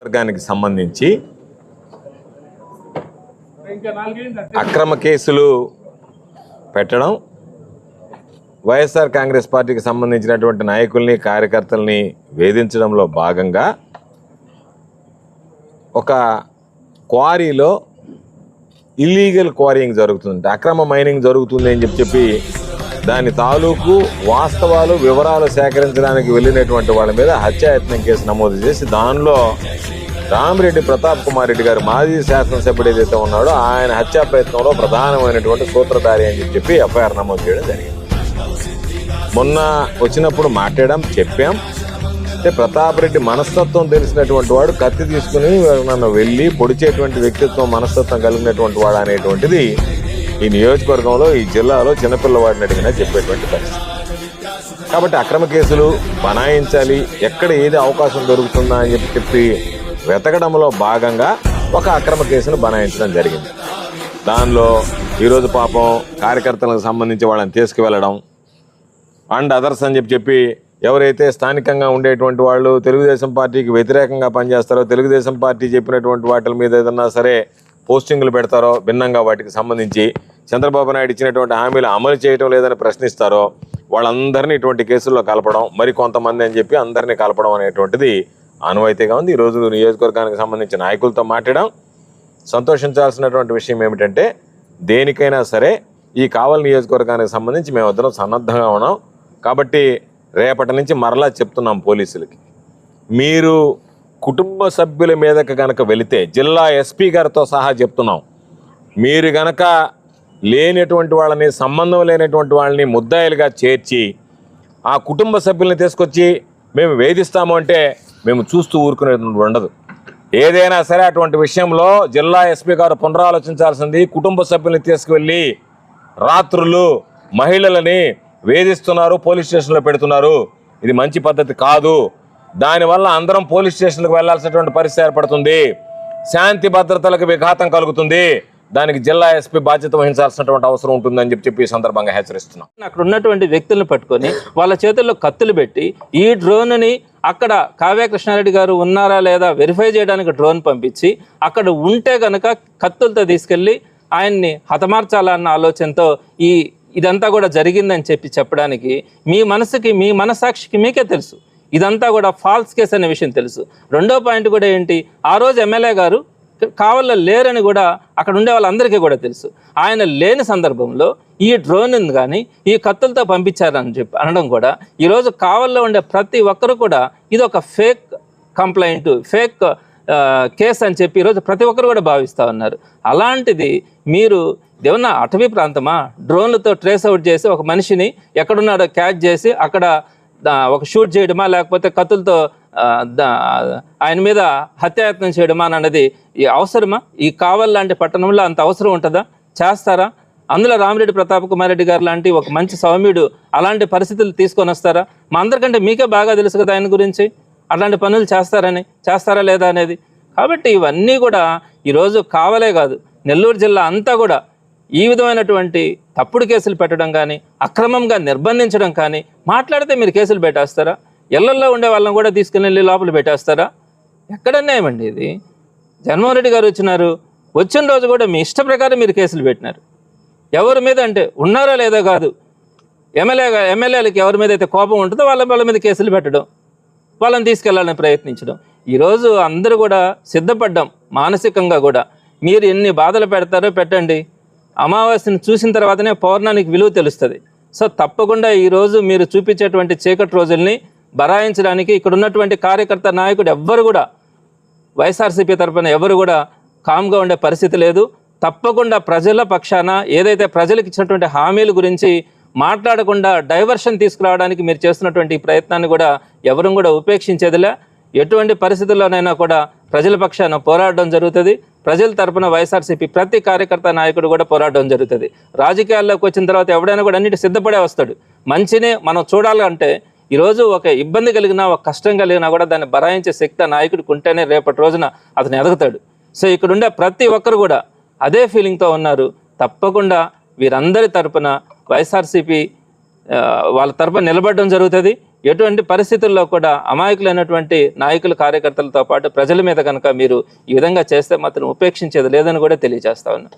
వర్గానికి సంబంధించి అక్రమ కేసులు పెట్టడం, వైఎస్ఆర్ కాంగ్రెస్ పార్టీకి సంబంధించినటువంటి నాయకుల్ని కార్యకర్తల్ని వేధించడంలో భాగంగా ఒక క్వారీలో ఇల్లీగల్ క్వారీయింగ్ జరుగుతుంది, అక్రమ మైనింగ్ జరుగుతుంది అని చెప్పి దాని తాలూకు వాస్తవాలు వివరాలు సేకరించడానికి వెళ్ళినటువంటి వాళ్ళ మీద హత్యాయత్నం కేసు నమోదు చేసి దానిలో రామిరెడ్డి ప్రతాప్ కుమార్ రెడ్డి గారు మాజీ శాసనసభ్యుడు ఏదైతే ఉన్నాడో ఆయన హత్యా ప్రయత్నంలో ప్రధానమైనటువంటి సూత్రధారి అని చెప్పి ఎఫ్ఐఆర్ నమోదు చేయడం జరిగింది. మొన్న వచ్చినప్పుడు మాట్లాడాం, చెప్పాం. అంటే ప్రతాప్ రెడ్డి మనస్తత్వం తెలిసినటువంటి వాడు, కత్తి తీసుకుని నన్ను వెళ్ళి పొడిచేటువంటి వ్యక్తిత్వం మనస్తత్వం కలిగినటువంటి వాడు అనేటువంటిది ఈ నియోజకవర్గంలో ఈ జిల్లాలో చిన్నపిల్లవాడిని అడిగినా చెప్పేటువంటి పరిస్థితి. కాబట్టి అక్రమ కేసులు బనాయించాలి, ఎక్కడ ఏది అవకాశం దొరుకుతుందా అని చెప్పి వెతకడంలో భాగంగా ఒక అక్రమ కేసును బనాయించడం జరిగింది. దానిలో ఈరోజు పాపం కార్యకర్తలకు సంబంధించి వాళ్ళని తీసుకువెళ్ళడం అండ్ అదర్స్ అని చెప్పి ఎవరైతే స్థానికంగా ఉండేటువంటి వాళ్ళు తెలుగుదేశం పార్టీకి వ్యతిరేకంగా పనిచేస్తారో, తెలుగుదేశం పార్టీ చెప్పినటువంటి వాటి మీద ఏదన్నా సరే పోస్టింగులు పెడతారో, భిన్నంగా వాటికి సంబంధించి చంద్రబాబు నాయుడు ఇచ్చినటువంటి హామీలు అమలు చేయడం లేదని ప్రశ్నిస్తారో వాళ్ళందరినీ ఇటువంటి కేసుల్లో కలపడం, మరి కొంతమంది అని చెప్పి అందరినీ కలపడం అనేటువంటిది ఆనవాయితీగా ఉంది. ఈరోజు నియోజకవర్గానికి సంబంధించిన నాయకులతో మాట్లాడడం. సంతోషించాల్సినటువంటి విషయం ఏమిటంటే దేనికైనా సరే ఈ కావలి నియోజకవర్గానికి సంబంధించి మేమిద్దరం సన్నద్ధంగా ఉన్నాం. కాబట్టి రేపటి నుంచి మరలా చెప్తున్నాం పోలీసులకి, మీరు కుటుంబ సభ్యుల మీదకి గనక వెళితే జిల్లా ఎస్పీ గారితో సహా చెప్తున్నాం, మీరు గనక లేనటువంటి వాళ్ళని, సంబంధం లేనటువంటి వాళ్ళని ముద్దాయిలుగా చేర్చి ఆ కుటుంబ సభ్యుల్ని తీసుకొచ్చి మేము వేధిస్తాము అంటే మేము చూస్తూ ఊరుకునేది ఉండదు. ఏదైనా సరే అటువంటి విషయంలో జిల్లా ఎస్పీ గారు పునరాలోచించాల్సింది. కుటుంబ సభ్యుల్ని తీసుకువెళ్ళి రాత్రులు మహిళలని వేధిస్తున్నారు, పోలీస్ స్టేషన్లో పెడుతున్నారు. ఇది మంచి పద్ధతి కాదు. దానివల్ల అందరం పోలీస్ స్టేషన్లకు వెళ్లాల్సినటువంటి పరిస్థితి ఏర్పడుతుంది, శాంతి భద్రతలకు విఘాతం కలుగుతుంది. దానికి జిల్లా ఎస్పీ బాధ్యత వహించాల్సినటువంటి అవసరం ఉంటుందని చెప్పి ఈ సందర్భంగా హెచ్చరిస్తున్నాం. అక్కడ ఉన్నటువంటి వ్యక్తులను పట్టుకొని వాళ్ళ చేతుల్లో కత్తులు పెట్టి ఈ డ్రోన్ని అక్కడ కావ్య కృష్ణారెడ్డి గారు ఉన్నారా లేదా వెరిఫై చేయడానికి డ్రోన్ పంపించి అక్కడ ఉంటే గనక కత్తులతో తీసుకెళ్ళి ఆయన్ని హతమార్చాలన్న ఆలోచనతో ఇదంతా కూడా జరిగిందని చెప్పడానికి మీ మనసుకి, మీ మనసాక్షికి మీకే తెలుసు ఇదంతా కూడా ఫాల్స్ కేసు అనే విషయం తెలుసు. రెండో పాయింట్ కూడా ఏంటి, ఆ రోజు ఎమ్మెల్యే గారు కావల్లో లేరని కూడా అక్కడ ఉండే వాళ్ళందరికీ కూడా తెలుసు. ఆయన లేని సందర్భంలో ఈ డ్రోన్ కానీ ఈ కత్తులతో పంపించారని అనడం కూడా ఈరోజు కావల్లో ఉండే ప్రతి ఒక్కరు కూడా ఇది ఒక ఫేక్ కంప్లైంట్, ఫేక్ కేసు అని చెప్పి ఈరోజు ప్రతి ఒక్కరు కూడా భావిస్తూ ఉన్నారు. అలాంటిది మీరు ఏమన్నా అటవీ ప్రాంతమా, డ్రోన్లతో ట్రేస్ అవుట్ చేసి ఒక మనిషిని ఎక్కడున్నాడో క్యాచ్ చేసి అక్కడ ఒక షూట్ చేయడమా, లేకపోతే కత్తులతో ఆయన మీద హత్యాయత్నం చేయడమా అన్నది అవసరమా? ఈ కావలి లాంటి పట్టణంలో అంత అవసరం ఉంటుందా? చేస్తారా? అందులో రామిరెడ్డి ప్రతాప్ కుమార్ రెడ్డి గారు లాంటి ఒక మంచి సౌమ్యుడు అలాంటి పరిస్థితులు తీసుకొని వస్తారా? మా అందరికంటే మీకే బాగా తెలుసు కదా ఆయన గురించి. అలాంటి పనులు చేస్తారా లేదా అనేది. కాబట్టి ఇవన్నీ కూడా ఈరోజు కావలే కాదు, నెల్లూరు జిల్లా అంతా కూడా ఈ విధమైనటువంటి తప్పుడు కేసులు పెట్టడం కానీ, అక్రమంగా నిర్బంధించడం కానీ, మాట్లాడితే మీరు కేసులు పెట్టేస్తారా? ఇళ్లల్లో ఉండే వాళ్ళని కూడా తీసుకుని వెళ్ళి లోపల పెట్టేస్తారా? ఎక్కడన్నా ఏమండి ఇది? జగన్మోహన్ రెడ్డి గారు వచ్చిన రోజు కూడా మీ ఇష్ట ప్రకారం మీరు కేసులు పెట్టినారు. ఎవరి మీద అంటే ఉన్నారా లేదా కాదు, ఎమ్మెల్యేలకి ఎవరి మీద అయితే కోపం ఉంటుందో వాళ్ళ మీద కేసులు పెట్టడం, వాళ్ళని తీసుకెళ్లాలని ప్రయత్నించడం. ఈరోజు అందరూ కూడా సిద్ధపడ్డాం మానసికంగా కూడా. మీరు ఎన్ని బాధలు పెడతారో పెట్టండి, అమావాస్యను చూసిన తర్వాతనే పౌర్ణానికి విలువ తెలుస్తుంది. సో తప్పకుండా ఈరోజు మీరు చూపించేటువంటి చీకటి రోజుల్ని బరాయించడానికి ఇక్కడ ఉన్నటువంటి కార్యకర్త నాయకుడు ఎవ్వరు కూడా, వైఎస్ఆర్సీపీ తరఫున ఎవరు కూడా కామ్గా ఉండే పరిస్థితి లేదు. తప్పకుండా ప్రజల పక్షాన ఏదైతే ప్రజలకు ఇచ్చినటువంటి హామీల గురించి మాట్లాడకుండా డైవర్షన్ తీసుకురావడానికి మీరు చేస్తున్నటువంటి ప్రయత్నాన్ని కూడా ఎవరు కూడా ఉపేక్షించేదిలే. ఎటువంటి పరిస్థితుల్లోనైనా కూడా ప్రజల పక్షాన పోరాడడం జరుగుతుంది. ప్రజల తరపున వైఎస్ఆర్సీపీ ప్రతి కార్యకర్త నాయకుడు కూడా పోరాడడం జరుగుతుంది. రాజకీయాల్లోకి వచ్చిన తర్వాత ఎవడైనా కూడా అన్నిటి సిద్ధపడే వస్తాడు. మంచినే మనం చూడాలంటే ఈరోజు ఒక ఇబ్బంది కలిగినా, ఒక కష్టం కలిగినా కూడా దాన్ని బరాయించే శక్తి నాయకుడికి ఉంటేనే రేపటి రోజున అతను ఎదుగుతాడు. సో ఇక్కడ ఉండే ప్రతి ఒక్కరు కూడా అదే ఫీలింగ్తో ఉన్నారు. తప్పకుండా వీరందరి తరపున వైఎస్ఆర్సీపీ వాళ్ళ తరపున నిలబడడం జరుగుతుంది. ఎటువంటి పరిస్థితుల్లో కూడా అమాయకులైనటువంటి నాయకులు కార్యకర్తలతో పాటు ప్రజల మీద కనుక మీరు ఈ విధంగా చేస్తే మాత్రం ఉపేక్షించేది లేదని కూడా తెలియజేస్తా ఉన్నా.